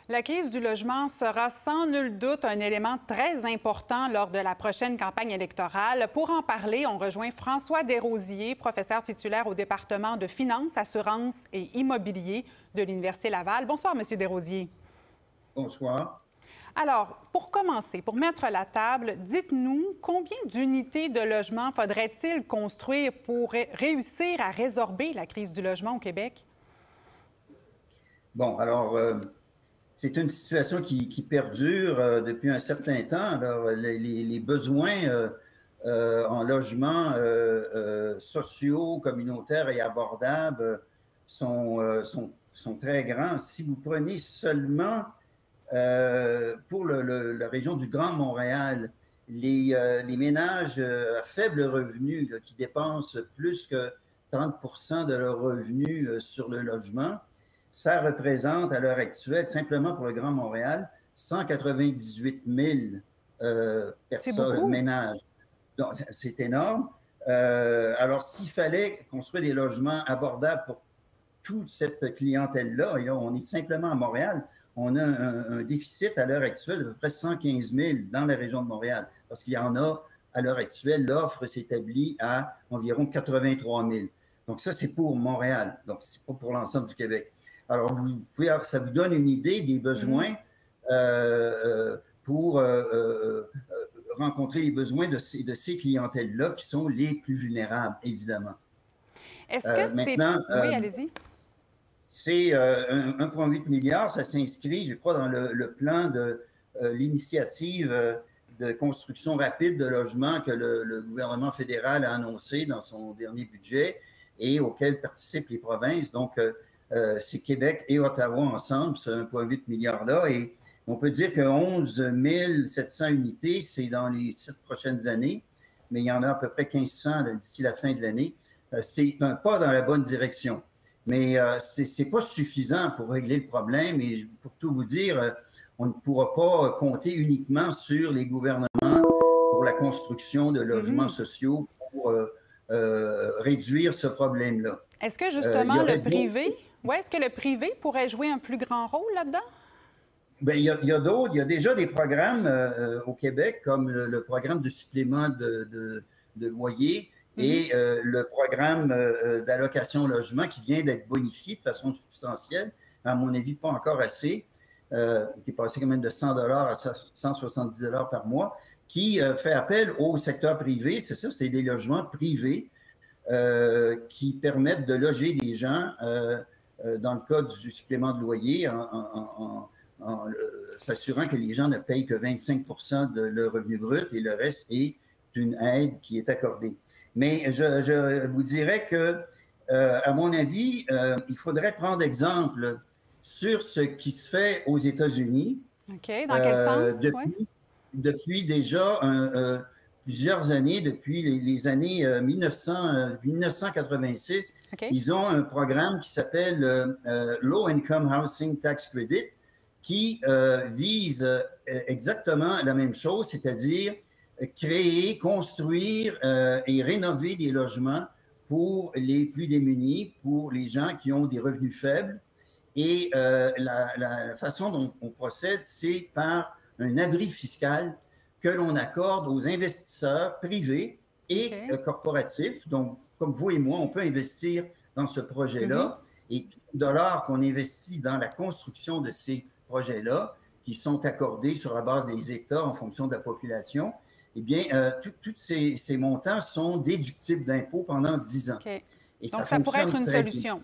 La crise du logement sera sans nul doute un élément très important lors de la prochaine campagne électorale. Pour en parler, on rejoint François Desrosiers, professeur titulaire au département de finances, assurances et immobilier de l'Université Laval. Bonsoir, Monsieur Desrosiers. Bonsoir. Alors, pour commencer, pour mettre la table, dites-nous combien d'unités de logement faudrait-il construire pour réussir à résorber la crise du logement au Québec? Bon, alors, c'est une situation qui perdure depuis un certain temps. Alors, les besoins en logements sociaux, communautaires et abordables sont très grands. Si vous prenez seulement pour la région du Grand Montréal, les ménages à faible revenu là, qui dépensent plus que 30 de leurs revenus sur le logement, ça représente à l'heure actuelle, simplement pour le Grand Montréal, 198 000 C'est personnes, beaucoup. ménages. Donc, c'est énorme. Alors, s'il fallait construire des logements abordables pour toute cette clientèle-là, et là, on est simplement à Montréal, on a un déficit à l'heure actuelle de peu près 115 000 dans la région de Montréal, parce qu'il y en a, à l'heure actuelle, l'offre s'établit à environ 83 000. Donc ça, c'est pour Montréal, donc c'est pas pour l'ensemble du Québec. Alors, ça vous donne une idée des besoins pour rencontrer les besoins de ces clientèles-là qui sont les plus vulnérables, évidemment. Est-ce que c'est... Maintenant, Oui, allez-y. c'est 1,8 milliard, ça s'inscrit, je crois, dans le plan de l'initiative de construction rapide de logements que le gouvernement fédéral a annoncé dans son dernier budget et auquel participent les provinces. Donc, c'est Québec et Ottawa ensemble, ce 1,8 milliard-là. Et on peut dire que 11 700 unités, c'est dans les 7 prochaines années, mais il y en a à peu près 1500 d'ici la fin de l'année. C'est un pas dans la bonne direction. Mais ce n'est pas suffisant pour régler le problème. Et pour tout vous dire, on ne pourra pas compter uniquement sur les gouvernements pour la construction de logements sociaux pour réduire ce problème-là. Est-ce que Il y justement le aurait privé, ouais, est-ce que le privé pourrait jouer un plus grand rôle là-dedans? Bien, il y a d'autres. Il y a déjà des programmes au Québec, comme le programme de supplément de loyer et le programme d'allocation logement qui vient d'être bonifié de façon substantielle, à mon avis, pas encore assez, qui est passé quand même de 100 à 170 par mois, qui fait appel au secteur privé. C'est ça, c'est des logements privés qui permettent de loger des gens dans le cas du supplément de loyer en s'assurant que les gens ne payent que 25 de leur revenu brut et le reste est une aide qui est accordée. Mais je vous dirais que, à mon avis, il faudrait prendre exemple sur ce qui se fait aux États-Unis. OK. Dans quel sens? Depuis déjà plusieurs années, depuis les années 1986, OK. ils ont un programme qui s'appelle Low Income Housing Tax Credit, qui vise exactement la même chose, c'est-à-dire créer, construire et rénover des logements pour les plus démunis, pour les gens qui ont des revenus faibles. Et la façon dont on procède, c'est par un abri fiscal que l'on accorde aux investisseurs privés et corporatifs. Donc, comme vous et moi, on peut investir dans ce projet-là. Et tout dollar qu'on investit dans la construction de ces projets-là, qui sont accordés sur la base des États en fonction de la population, eh bien, tous ces montants sont déductibles d'impôts pendant 10 ans. Okay. Et donc, ça pourrait être une solution.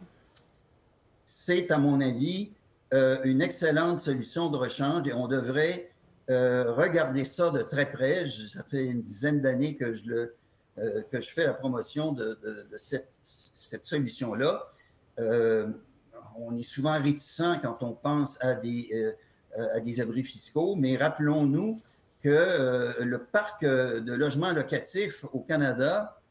C'est, à mon avis, une excellente solution de rechange et on devrait regarder ça de très près. Ça fait une dizaine d'années que je fais la promotion de cette solution-là. On est souvent réticent quand on pense à des abris fiscaux, mais rappelons-nous que le parc de logements locatifs au Canada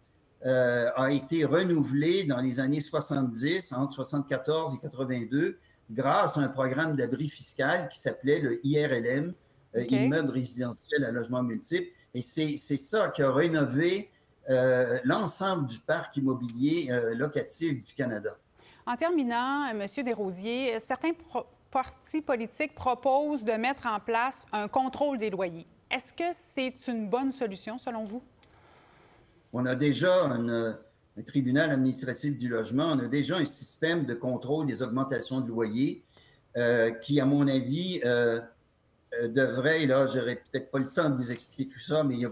a été renouvelé dans les années 70, entre 74 et 82, grâce à un programme d'abri fiscal qui s'appelait le IRLM, Immeuble résidentiel à logement multiple. Et c'est ça qui a rénové l'ensemble du parc immobilier locatif du Canada. En terminant, M. Desrosiers, certains partis politiques proposent de mettre en place un contrôle des loyers. Est-ce que c'est une bonne solution, selon vous? On a déjà un tribunal administratif du logement, on a déjà un système de contrôle des augmentations de loyers qui, à mon avis, devrait, et là, j'aurais peut-être pas le temps de vous expliquer tout ça, mais il y a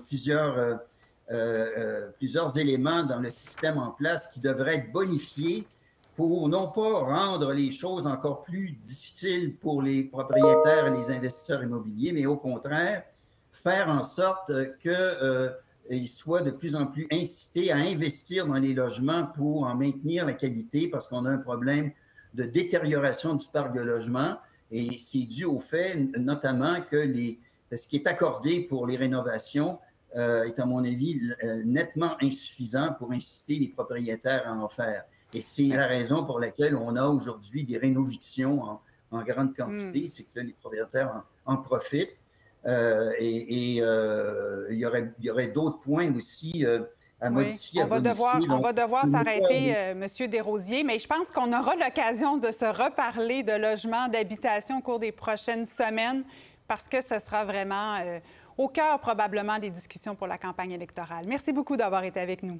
plusieurs éléments dans le système en place qui devraient être bonifiés pour non pas rendre les choses encore plus difficiles pour les propriétaires et les investisseurs immobiliers, mais au contraire, faire en sorte qu'ils soient de plus en plus incités à investir dans les logements pour en maintenir la qualité, parce qu'on a un problème de détérioration du parc de logements, et c'est dû au fait notamment que ce qui est accordé pour les rénovations est, à mon avis, nettement insuffisant pour inciter les propriétaires à en faire. Et c'est la raison pour laquelle on a aujourd'hui des rénovictions en grande quantité, c'est que là, les propriétaires en profitent. Il y aurait d'autres points aussi à modifier. On va devoir s'arrêter, M. Desrosiers, mais je pense qu'on aura l'occasion de se reparler de logement, d'habitation au cours des prochaines semaines, parce que ce sera vraiment au cœur probablement des discussions pour la campagne électorale. Merci beaucoup d'avoir été avec nous.